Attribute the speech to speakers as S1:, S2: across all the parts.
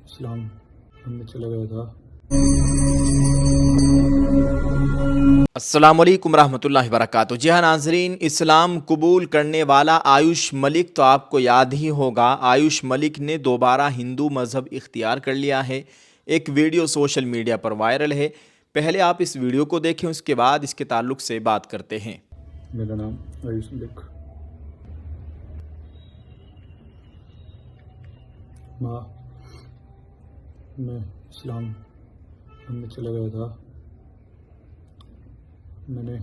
S1: اسلام ہم نے چلا گیا تھا۔
S2: السلام علیکم ورحمۃ اللہ وبرکاتہ۔ جی ہاں ناظرین، اسلام قبول کرنے والا آیوش ملک تو آپ کو یاد ہی ہوگا۔ آیوش ملک نے دوبارہ ہندو مذہب اختیار کر لیا ہے۔ ایک ویڈیو سوشل میڈیا پر وائرل ہے۔ پہلے آپ اس ویڈیو کو دیکھیں، اس کے بعد اس کے تعلق سے بات کرتے ہیں۔
S1: میرا نام آیوش ملک۔ ماں میں اسلام ہم نے چلا گیا تھا۔ میں نے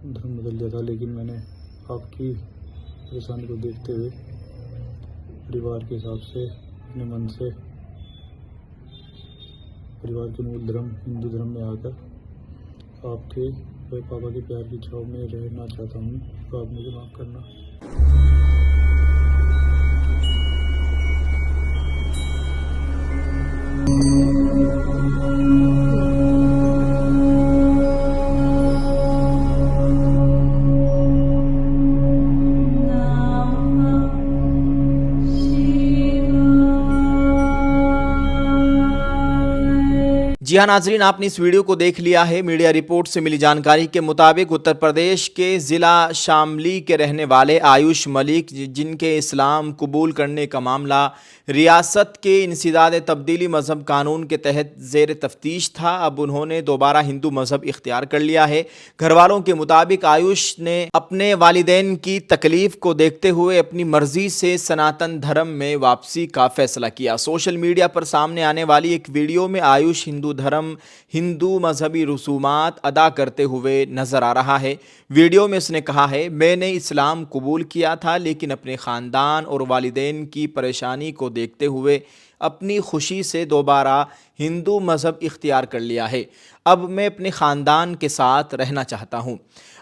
S1: دھرم بدل دیا تھا، لیکن میں نے آپ کی پریشانی کو دیکھتے ہوئے پریوار کے حساب سے اپنے من سے پریوار کے مول دھرم ہندو دھرم میں آ کر آپ کے پاپا کے پیار کی چھاؤں میں رہنا چاہتا ہوں، تو آپ مجھے معاف کرنا۔
S2: جی ہاں ناظرین، آپ نے اس ویڈیو کو دیکھ لیا ہے۔ میڈیا رپورٹ سے ملی جانکاری کے مطابق اتر پردیش کے ضلع شاملی کے رہنے والے آیوش ملک، جن کے اسلام قبول کرنے کا معاملہ ریاست کے انسداد تبدیلی مذہب قانون کے تحت زیر تفتیش تھا، اب انہوں نے دوبارہ ہندو مذہب اختیار کر لیا ہے۔ گھر والوں کے مطابق آیوش نے اپنے والدین کی تکلیف کو دیکھتے ہوئے اپنی مرضی سے سناتن دھرم میں واپسی کا فیصلہ کیا۔ سوشل میڈیا پر سامنے آنے والی ایک ویڈیو میں آیوش ہندو مذہبی رسومات ادا کرتے ہوئے نظر آ رہا ہے۔ ویڈیو میں اس نے کہا ہے، میں نے اسلام قبول کیا تھا، لیکن اپنے خاندان اور والدین کی پریشانی کو دیکھتے ہوئے اپنی خوشی سے دوبارہ ہندو مذہب اختیار کر لیا ہے۔ اب میں اپنے خاندان کے ساتھ رہنا چاہتا ہوں۔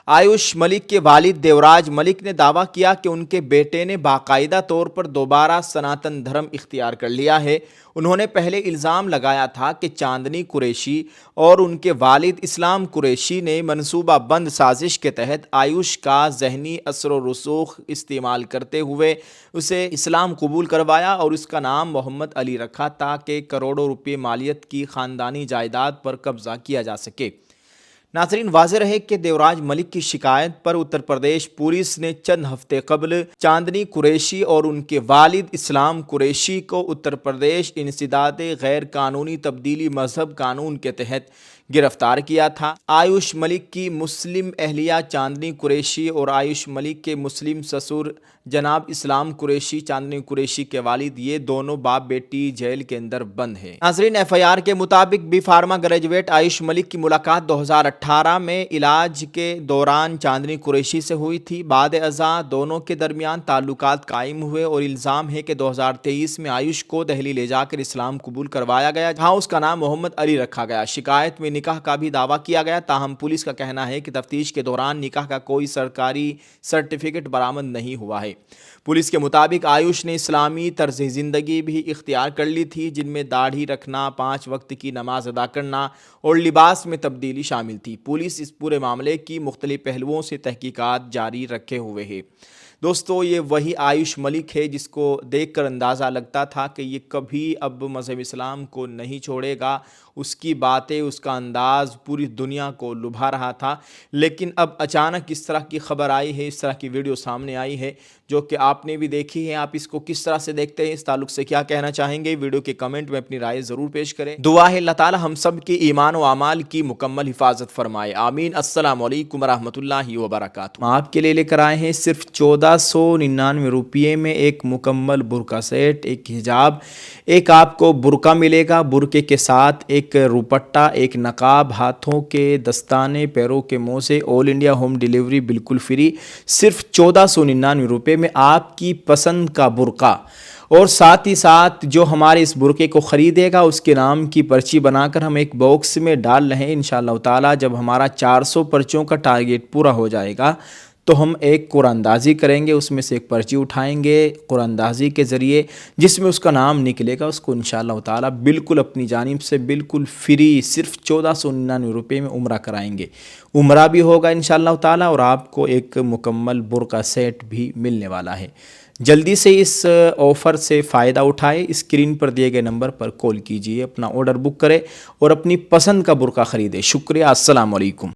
S2: آیوش ملک کے والد دیوراج ملک نے دعویٰ کیا کہ ان کے بیٹے نے باقاعدہ طور پر دوبارہ سناتن دھرم اختیار کر لیا ہے۔ انہوں نے پہلے الزام لگایا تھا کہ چاندنی قریشی اور ان کے والد اسلام قریشی نے منصوبہ بند سازش کے تحت آیوش کا ذہنی اثر و رسوخ استعمال کرتے ہوئے اسے اسلام قبول کروایا اور اس کا نام محمد علی رکھا تاکہ کروڑوں روپے مالیت کی خاندانی جائیداد پر قبضہ کیا جا سکے۔ ناظرین، واضح رہے کہ دیوراج ملک کی شکایت پر اتر پردیش پولیس نے چند ہفتے قبل چاندنی قریشی اور ان کے والد اسلام قریشی کو اتر پردیش انسداد غیر قانونی تبدیلی مذہب قانون کے تحت گرفتار کیا تھا۔ آیوش ملک کی مسلم اہلیہ چاندنی قریشی اور آیوش ملک کے مسلم سسر جناب اسلام قریشی، چاندنی قریشی کے والد، یہ دونوں باپ بیٹی جیل کے اندر بند ہیں۔ ناظرین، ایف آئی آر کے مطابق بی فارما گریجویٹ آیوش ملک کی ملاقات 2018 میں علاج کے دوران چاندنی قریشی سے ہوئی تھی۔ بعد ازاں دونوں کے درمیان تعلقات قائم ہوئے اور الزام ہے کہ 2023 میں آیوش کو دہلی لے جا کر اسلام قبول کروایا گیا، جہاں اس کا نام محمد علی رکھا گیا۔ شکایت میں نکاح کا بھی دعویٰ کیا گیا، تاہم پولیس کا کہنا ہے کہ تفتیش کے دوران نکاح کا کوئی سرکاری سرٹیفکیٹ برآمد نہیں ہوا ہے۔ پولیس کے مطابق آیوش نے اسلامی طرز زندگی بھی اختیار کر لی تھی، جن میں داڑھی رکھنا، 5 وقت کی نماز ادا کرنا اور لباس میں تبدیلی شامل تھی۔ پولیس اس پورے معاملے کی مختلف پہلوؤں سے تحقیقات جاری رکھے ہوئے ہے۔ دوستو، یہ وہی آیوش ملک ہے جس کو دیکھ کر اندازہ لگتا تھا کہ یہ کبھی اب مذہب اسلام کو نہیں چھوڑے گا۔ اس کی باتیں، اس کا انداز پوری دنیا کو لبھا رہا تھا، لیکن اب اچانک اس طرح کی خبر آئی ہے، اس طرح کی ویڈیو سامنے آئی ہے جو کہ آپ نے بھی دیکھی ہے۔ آپ اس کو کس طرح سے دیکھتے ہیں، اس تعلق سے کیا کہنا چاہیں گے؟ ویڈیو کے کمنٹ میں اپنی رائے ضرور پیش کریں۔ دعا ہے اللہ تعالی ہم سب کی ایمان و اعمال کی مکمل حفاظت فرمائے، آمین۔ السلام علیکم ورحمۃ اللہ وبرکاتہ۔ آپ کے لیے لے کر آئے ہیں صرف 1499 روپیے میں ایک مکمل برقع سیٹ، ایک حجاب، ایک آپ کو برقع ملے گا، برقعے کے ساتھ ایک روپٹہ، ایک نقاب، ہاتھوں کے دستانے، پیروں کے موزے، آل انڈیا ہوم ڈیلیوری بالکل فری، صرف 1499 روپے میں آپ کی پسند کا برقع۔ اور ساتھ ہی ساتھ جو ہمارے اس برقعے کو خریدے گا اس کے نام کی پرچی بنا کر ہم ایک باکس میں ڈال رہے ہیں انشاءاللہ تعالی۔ جب ہمارا 400 پرچوں کا ٹارگیٹ پورا ہو جائے گا تو ہم ایک قرآن اندازی کریں گے، اس میں سے ایک پرچی اٹھائیں گے قرآن اندازی کے ذریعے، جس میں اس کا نام نکلے گا، اس کو انشاءاللہ تعالی بالکل اپنی جانب سے بالکل فری صرف 1499 روپے میں عمرہ کرائیں گے۔ عمرہ بھی ہوگا انشاءاللہ تعالی اور آپ کو ایک مکمل برقع سیٹ بھی ملنے والا ہے۔ جلدی سے اس آفر سے فائدہ اٹھائے، اسکرین پر دیے گئے نمبر پر کال کیجیے، اپنا آرڈر بک کرے اور اپنی پسند کا برقع خریدے۔ شکریہ، السلام علیکم۔